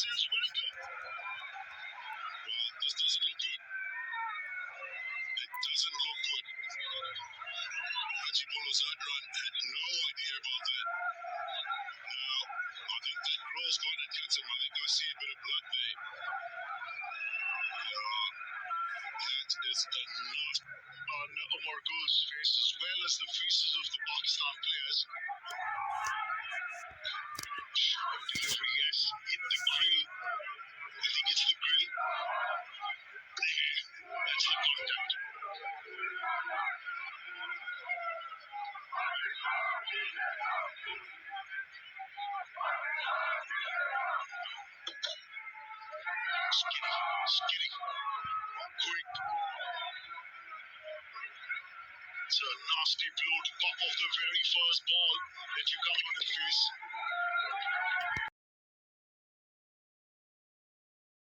says welcome. Well, this doesn't look good. It doesn't look good. Haji Bolozadran had no idea about that. Now, I think that Grohl's going to catch him. I think I see a bit of blood there. That is enough on Omar Gul's face as well as the faces of the Pakistan players. Sharp delivery, yes, hit the grill. I think it's the grill. There, that's the contact. Skinny, quick. It's a nasty blow to pop off the very first ball that you come on the face.